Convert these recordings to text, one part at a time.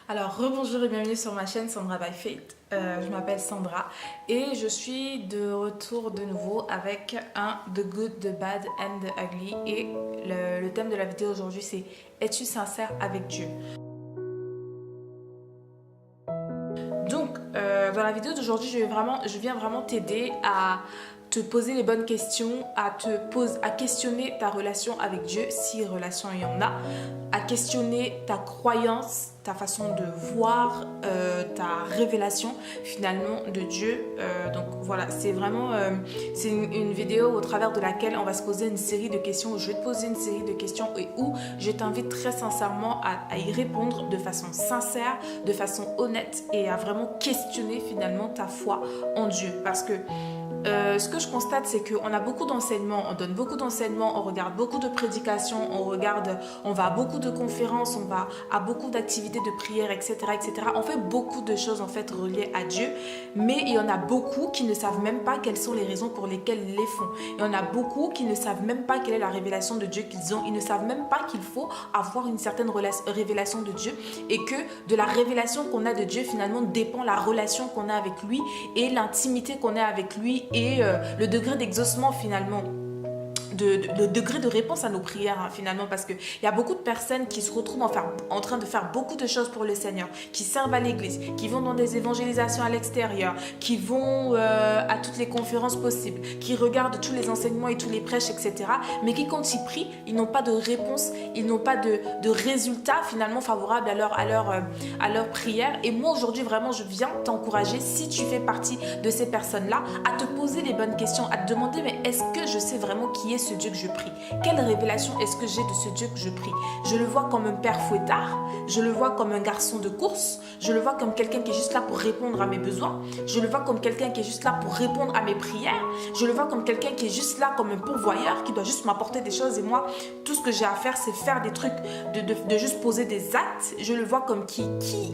Alors, rebonjour et bienvenue sur ma chaîne Sandra by Faith. Je m'appelle Sandra et je suis de retour de nouveau avec un The Good, The Bad and The Ugly. Et le thème de la vidéo aujourd'hui c'est: es-tu sincère avec Dieu? Donc, dans la vidéo d'aujourd'hui, je viens vraiment t'aider à te poser les bonnes questions, à questionner ta relation avec Dieu, si relation il y en a, à questionner ta croyance, ta façon de voir, ta révélation finalement de Dieu. Donc voilà, c'est vraiment c'est une vidéo au travers de laquelle on va se poser une série de questions, où je vais te poser une série de questions et où je t'invite très sincèrement à y répondre de façon sincère, de façon honnête et à vraiment questionner finalement ta foi en Dieu. Parce que ce que je constate, c'est qu'on a beaucoup d'enseignements, on donne beaucoup d'enseignements, on regarde beaucoup de prédications, on va à beaucoup de conférences, on va à beaucoup d'activités de prière, etc., etc. On fait beaucoup de choses en fait reliées à Dieu, mais il y en a beaucoup qui ne savent même pas quelles sont les raisons pour lesquelles ils les font. Il y en a beaucoup qui ne savent même pas quelle est la révélation de Dieu qu'ils ont. Ils ne savent même pas qu'il faut avoir une certaine révélation de Dieu et que de la révélation qu'on a de Dieu finalement dépend la relation qu'on a avec lui et l'intimité qu'on a avec lui et le degré d'exaucement finalement. Le degré de réponse à nos prières finalement, parce qu'il y a beaucoup de personnes qui se retrouvent en train de faire beaucoup de choses pour le Seigneur, qui servent à l'église, qui vont dans des évangélisations à l'extérieur, qui vont à toutes les conférences possibles, qui regardent tous les enseignements et tous les prêches, etc. Mais qui quand ils prient, ils n'ont pas de réponse, ils n'ont pas de résultat finalement favorable à leur prière. Et moi aujourd'hui vraiment je viens t'encourager, si tu fais partie de ces personnes-là, à te poser les bonnes questions, à te demander: mais est-ce que je sais vraiment qui est ce Dieu que je prie? Quelle révélation est-ce que j'ai de ce Dieu que je prie? Je le vois comme un père fouettard, je le vois comme un garçon de course, je le vois comme quelqu'un qui est juste là pour répondre à mes besoins, je le vois comme quelqu'un qui est juste là pour répondre à mes prières, je le vois comme quelqu'un qui est juste là comme un pourvoyeur, qui doit juste m'apporter des choses et moi, tout ce que j'ai à faire, c'est faire des trucs, de juste poser des actes. Je le vois comme qui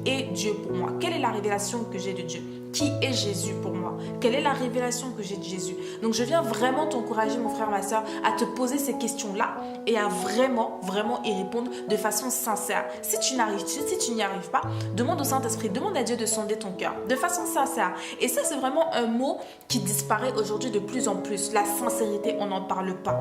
est Dieu pour moi? Quelle est la révélation que j'ai de Dieu? Qui est Jésus pour moi? Quelle est la révélation que j'ai de Jésus? Donc je viens vraiment t'encourager, mon frère, ma soeur, à te poser ces questions-là et à vraiment y répondre de façon sincère. Si tu n'y arrives pas, demande au Saint-Esprit, demande à Dieu de sonder ton cœur de façon sincère. Et ça, c'est vraiment un mot qui disparaît aujourd'hui de plus en plus. La sincérité, on n'en parle pas.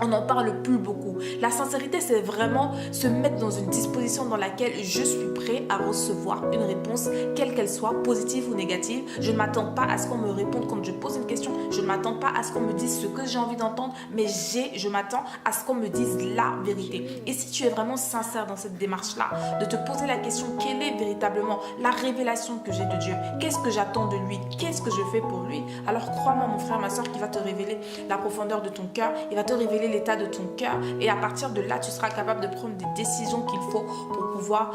On n'en parle plus beaucoup. La sincérité, c'est vraiment se mettre dans une disposition dans laquelle je suis prêt à recevoir une réponse, quelle qu'elle soit, positive ou négative. Je ne m'attends pas à ce qu'on me réponde quand je pose une question. Je ne m'attends pas à ce qu'on me dise ce que j'ai envie d'entendre, mais je m'attends à ce qu'on me dise la vérité. Et si tu es vraiment sincère dans cette démarche-là, de te poser la question: quelle est véritablement la révélation que j'ai de Dieu? Qu'est-ce que j'attends de lui? Qu'est-ce que je fais pour lui? Alors crois-moi, mon frère, ma soeur, qu'il va te révéler la profondeur de ton cœur. Il va te révéler l'état de ton cœur et à partir de là tu seras capable de prendre des décisions qu'il faut pour pouvoir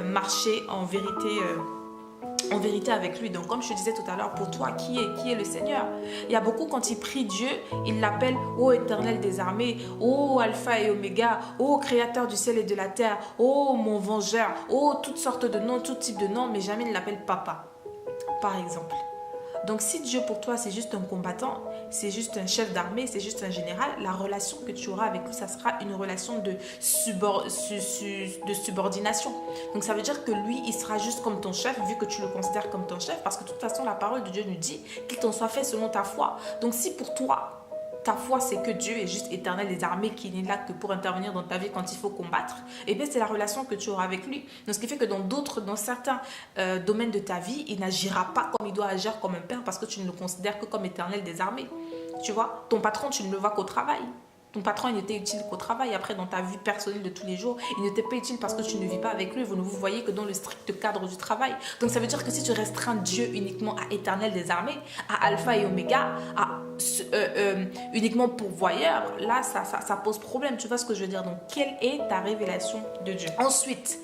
marcher en vérité avec lui. Donc comme je te disais tout à l'heure, pour toi, qui est le Seigneur? Il y a beaucoup, quand ils prient Dieu, ils l'appellent: ô Éternel des armées, ô Alpha et Oméga, ô Créateur du ciel et de la terre, ô mon vengeur, ô toutes sortes de noms, tout type de noms, mais jamais ils l'appellent Papa, par exemple. Donc si Dieu pour toi c'est juste un combattant, c'est juste un chef d'armée, c'est juste un général, la relation que tu auras avec lui, ça sera une relation de subordination. Donc ça veut dire que lui, il sera juste comme ton chef, vu que tu le considères comme ton chef, parce que de toute façon la parole de Dieu nous dit qu'il t'en soit fait selon ta foi. Donc si pour toi ta foi c'est que Dieu est juste Éternel des armées, qui n'est là que pour intervenir dans ta vie quand il faut combattre, et bien c'est la relation que tu auras avec lui. Donc ce qui fait que dans certains domaines de ta vie, il n'agira pas comme il doit agir comme un père, parce que tu ne le considères que comme Éternel des armées. Tu vois, ton patron, tu ne le vois qu'au travail. Ton patron, il n'était utile qu'au travail. Après, dans ta vie personnelle de tous les jours, il n'était pas utile parce que tu ne vis pas avec lui. Vous ne vous voyez que dans le strict cadre du travail. Donc, ça veut dire que si tu restreins Dieu uniquement à Éternel des armées, à Alpha et Oméga, à uniquement pourvoyeur, là, ça pose problème. Tu vois ce que je veux dire? Donc, quelle est ta révélation de Dieu? Ensuite,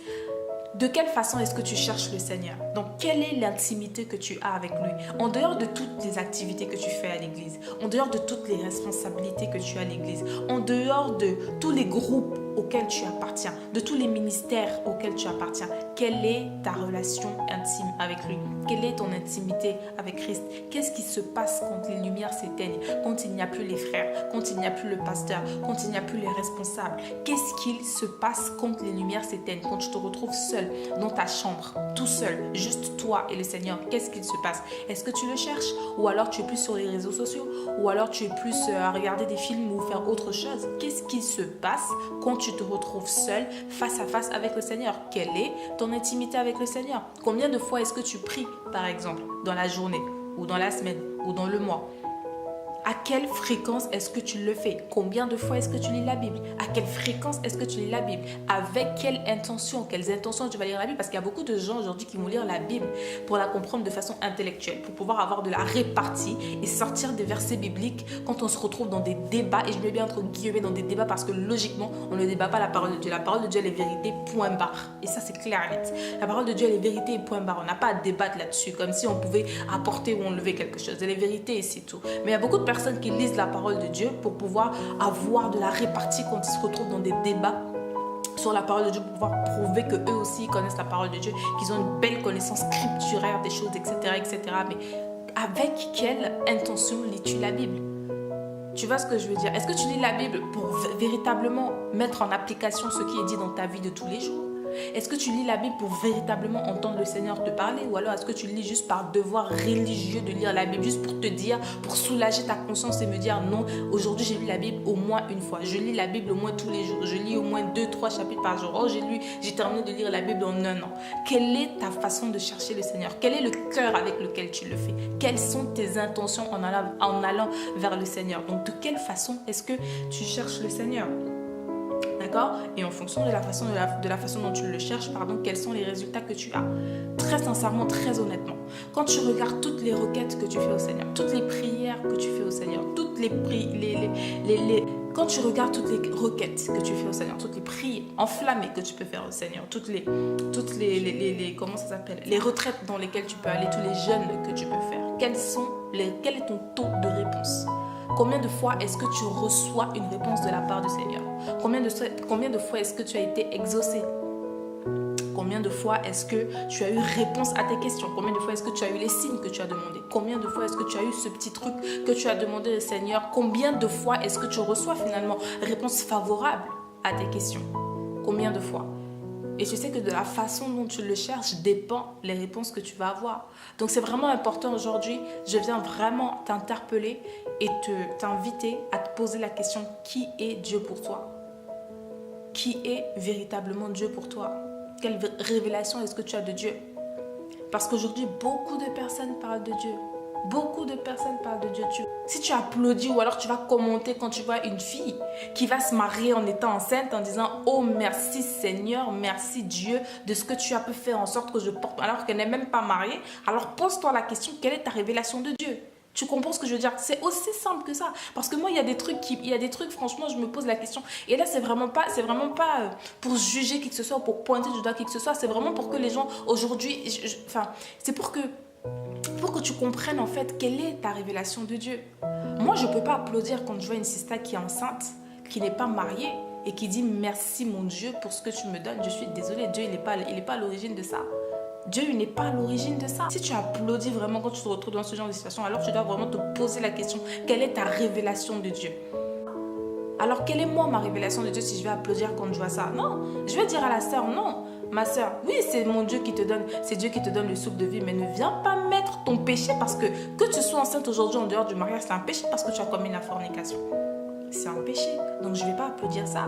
de quelle façon est-ce que tu cherches le Seigneur? Donc, quelle est l'intimité que tu as avec lui? En dehors de toutes les activités que tu fais à l'église, en dehors de toutes les responsabilités que tu as à l'église, en dehors de tous les groupes auquel tu appartiens, de tous les ministères auxquels tu appartiens. Quelle est ta relation intime avec lui? Quelle est ton intimité avec Christ? Qu'est-ce qui se passe quand les lumières s'éteignent, quand il n'y a plus les frères, quand il n'y a plus le pasteur, quand il n'y a plus les responsables? Qu'est-ce qu'il se passe quand les lumières s'éteignent, quand tu te retrouves seul dans ta chambre, tout seul, juste toi et le Seigneur? Qu'est-ce qu'il se passe? Est-ce que tu le cherches? Ou alors tu es plus sur les réseaux sociaux? Ou alors tu es plus à regarder des films ou faire autre chose? Qu'est-ce qui se passe quand tu te retrouves seul, face à face avec le Seigneur? Quelle est ton intimité avec le Seigneur? Combien de fois est-ce que tu pries, par exemple, dans la journée, ou dans la semaine, ou dans le mois? À quelle fréquence est-ce que tu le fais? Combien de fois est-ce que tu lis la Bible? À quelle fréquence est-ce que tu lis la Bible? Avec quelle intention? Quelles intentions tu vas lire la Bible? Parce qu'il y a beaucoup de gens aujourd'hui qui vont lire la Bible pour la comprendre de façon intellectuelle, pour pouvoir avoir de la répartie et sortir des versets bibliques quand on se retrouve dans des débats. Et je mets bien entre guillemets dans des débats parce que logiquement, on ne débat pas la parole de Dieu. La parole de Dieu, elle est vérité, point barre. Et ça, c'est clair et net. La parole de Dieu, elle est vérité et point barre. On n'a pas à débattre là-dessus, comme si on pouvait apporter ou enlever quelque chose. Elle est vérité et c'est tout. Mais il y a beaucoup de personnes qui lisent la parole de Dieu pour pouvoir avoir de la répartie quand ils se retrouvent dans des débats sur la parole de Dieu, pour pouvoir prouver que eux aussi connaissent la parole de Dieu, qu'ils ont une belle connaissance scripturaire des choses, etc., etc. Mais avec quelle intention lis-tu la Bible? Tu vois ce que je veux dire? Est-ce que tu lis la Bible pour véritablement mettre en application ce qui est dit dans ta vie de tous les jours? Est-ce que tu lis la Bible pour véritablement entendre le Seigneur te parler? Ou alors est-ce que tu lis juste par devoir religieux de lire la Bible, juste pour te dire, pour soulager ta conscience et me dire non, aujourd'hui j'ai lu la Bible au moins une fois. Je lis la Bible au moins tous les jours. Je lis au moins 2-3 chapitres par jour. Oh, j'ai terminé de lire la Bible en un an. Quelle est ta façon de chercher le Seigneur? Quel est le cœur avec lequel tu le fais? Quelles sont tes intentions en allant vers le Seigneur? Donc de quelle façon est-ce que tu cherches le Seigneur? D'accord? Et en fonction de la façon dont tu le cherches, quels sont les résultats que tu as? Très sincèrement, très honnêtement, quand tu regardes toutes les requêtes que tu fais au Seigneur, toutes les prières que tu fais au Seigneur, quand tu regardes toutes les requêtes que tu fais au Seigneur, toutes les prières enflammées que tu peux faire au Seigneur, comment ça s'appelle? Les retraites dans lesquelles tu peux aller, tous les jeûnes que tu peux faire, quel est ton taux de réponse? Combien de fois est-ce que tu reçois une réponse de la part du Seigneur? Combien de fois est-ce que tu as été exaucé? Combien de fois est-ce que tu as eu réponse à tes questions? Combien de fois est-ce que tu as eu les signes que tu as demandés? Combien de fois est-ce que tu as eu ce petit truc que tu as demandé au Seigneur? Combien de fois est-ce que tu reçois finalement réponse favorable à tes questions? Combien de fois? Et tu sais que de la façon dont tu le cherches dépend les réponses que tu vas avoir. Donc c'est vraiment important aujourd'hui. Je viens vraiment t'interpeller et t'inviter à te poser la question: qui est Dieu pour toi? Qui est véritablement Dieu pour toi? Quelle révélation est-ce que tu as de Dieu? Parce qu'aujourd'hui, beaucoup de personnes parlent de Dieu. Beaucoup de personnes parlent de Dieu. Si tu applaudis ou alors tu vas commenter quand tu vois une fille qui va se marier en étant enceinte en disant « Oh, merci Seigneur, merci Dieu de ce que tu as pu faire en sorte que je porte » alors qu'elle n'est même pas mariée, alors pose-toi la question: quelle est ta révélation de Dieu? Tu comprends ce que je veux dire? C'est aussi simple que ça. Parce que moi, il y a des trucs, franchement, je me pose la question. Et là, c'est vraiment pas pour juger qui que ce soit ou pour pointer du doigt qui que ce soit. C'est vraiment pour que les gens, aujourd'hui, c'est pour que tu comprennes en fait quelle est ta révélation de Dieu. Moi, je ne peux pas applaudir quand je vois une sista qui est enceinte, qui n'est pas mariée et qui dit merci mon Dieu pour ce que tu me donnes. Je suis désolée, Dieu il n'est pas à l'origine de ça. Dieu il n'est pas à l'origine de ça. Si tu applaudis vraiment quand tu te retrouves dans ce genre de situation, alors tu dois vraiment te poser la question: quelle est ta révélation de Dieu? Alors quelle est moi ma révélation de Dieu si je vais applaudir quand je vois ça? Non, je vais dire à la sœur: non, ma sœur, oui, c'est mon Dieu qui te donne, c'est Dieu qui te donne le souffle de vie, mais ne viens pas mettre ton péché parce que tu sois enceinte aujourd'hui en dehors du mariage, c'est un péché parce que tu as commis la fornication. C'est un péché, donc je ne vais pas applaudir ça.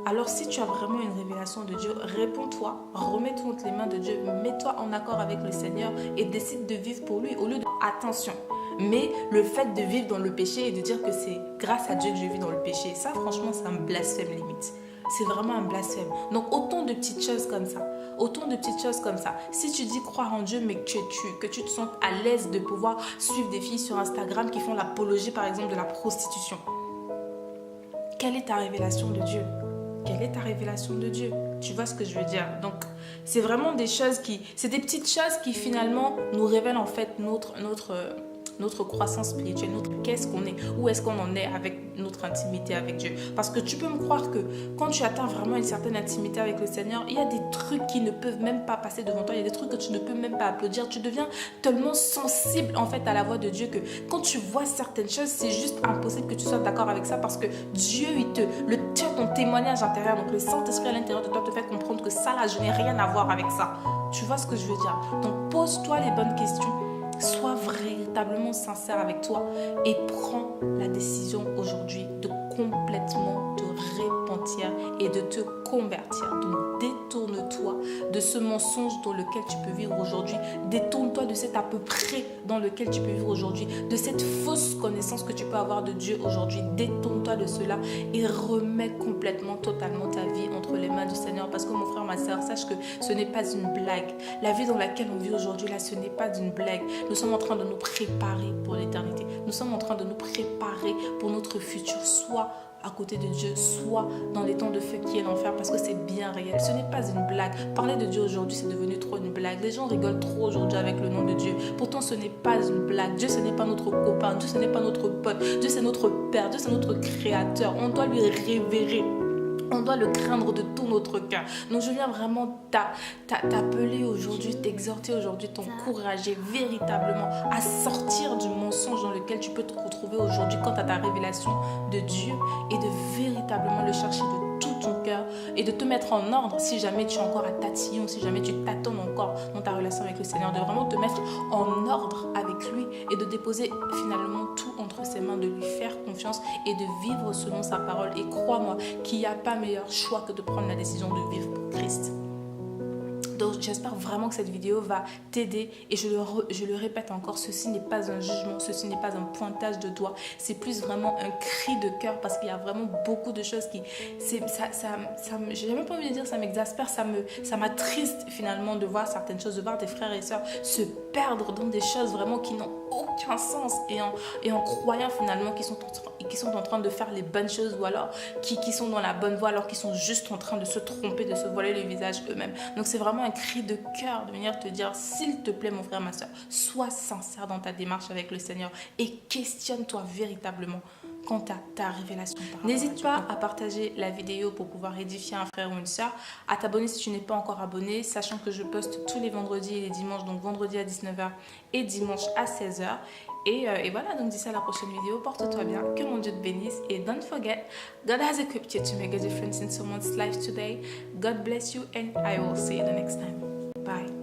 Alors si tu as vraiment une révélation de Dieu, réponds-toi, remets-toi entre les mains de Dieu, mets-toi en accord avec le Seigneur et décide de vivre pour lui au lieu de... Attention, mais le fait de vivre dans le péché et de dire que c'est grâce à Dieu que je vis dans le péché, ça franchement c'est un blasphème limite. C'est vraiment un blasphème. Donc autant de petites choses comme ça. Si tu dis croire en Dieu mais que tu te sens à l'aise de pouvoir suivre des filles sur Instagram qui font l'apologie par exemple de la prostitution. Quelle est ta révélation de Dieu? Quelle est ta révélation de Dieu? Tu vois ce que je veux dire? Donc, c'est vraiment c'est des petites choses qui finalement nous révèlent en fait notre croissance spirituelle, qu'est-ce qu'on est, où est-ce qu'on en est avec notre intimité avec Dieu. Parce que tu peux me croire que quand tu atteins vraiment une certaine intimité avec le Seigneur, il y a des trucs qui ne peuvent même pas passer devant toi, il y a des trucs que tu ne peux même pas applaudir. Tu deviens tellement sensible en fait à la voix de Dieu que quand tu vois certaines choses, c'est juste impossible que tu sois d'accord avec ça parce que Dieu, tu as ton témoignage intérieur, donc le Saint-Esprit à l'intérieur de toi te fait comprendre que ça là, je n'ai rien à voir avec ça. Tu vois ce que je veux dire? Donc pose-toi les bonnes questions, sois véritablement sincère avec toi et prends la décision aujourd'hui de complètement te repentir et de te convertir. Donc détourne-toi de ce mensonge dans lequel tu peux vivre aujourd'hui. Détourne-toi de cet à peu près dans lequel tu peux vivre aujourd'hui, de cette fausse connaissance que tu peux avoir de Dieu aujourd'hui. Détourne-toi de cela et remets complètement, totalement ta vie entre les mains du Seigneur. Parce que mon frère, ma soeur, sache que ce n'est pas une blague. La vie dans laquelle on vit aujourd'hui, là, ce n'est pas une blague. Nous sommes en train de nous préparer pour l'éternité. Nous sommes en train de nous préparer pour notre futur, soit à côté de Dieu, soit dans les temps de feu qui est l'enfer, parce que c'est bien réel. Ce n'est pas une blague. Parler de Dieu aujourd'hui, c'est devenu trop une blague. Les gens rigolent trop aujourd'hui avec le nom de Dieu. Pourtant, ce n'est pas une blague. Dieu, ce n'est pas notre copain. Dieu, ce n'est pas notre pote. Dieu, c'est notre Père. Dieu, c'est notre Créateur. On doit lui révérer. On doit le craindre de tout notre cœur. Donc je viens vraiment t'appeler aujourd'hui, t'exhorter aujourd'hui, t'encourager véritablement à sortir du mensonge dans lequel tu peux te retrouver aujourd'hui quant à ta révélation de Dieu et de véritablement le chercher de tout ton cœur et de te mettre en ordre si jamais tu es encore à tatillon, si jamais tu tâtonnes encore dans ta relation avec le Seigneur, de vraiment te mettre en ordre avec lui et de déposer finalement tout entre ses mains, de lui faire confiance et de vivre selon sa parole. Et crois-moi qu'il n'y a pas meilleur choix que de prendre la décision de vivre pour Christ. Donc j'espère vraiment que cette vidéo va t'aider et je le répète encore, ceci n'est pas un jugement, ceci n'est pas un pointage de doigt, c'est plus vraiment un cri de cœur parce qu'il y a vraiment beaucoup de choses qui, j'ai même pas envie de dire ça m'exaspère, ça m'attriste finalement de voir certaines choses, de voir des frères et sœurs se perdre dans des choses vraiment qui n'ont aucun sens et en croyant finalement qu'ils sont en train de faire les bonnes choses ou alors qui sont dans la bonne voie alors qu'ils sont juste en train de se tromper, de se voiler le visage eux-mêmes. Donc c'est vraiment un cri de cœur de venir te dire, s'il te plaît mon frère, ma soeur, sois sincère dans ta démarche avec le Seigneur et questionne-toi véritablement quant à ta révélation. N'hésite pas à partager la vidéo pour pouvoir édifier un frère ou une soeur, à t'abonner si tu n'es pas encore abonné, sachant que je poste tous les vendredis et les dimanches, donc vendredi à 19h et dimanche à 16h. Et voilà, donc d'ici à la prochaine vidéo, porte-toi bien, que mon Dieu te bénisse et don't forget, God has equipped you to make a difference in someone's life today. God bless you and I will see you the next time. Bye.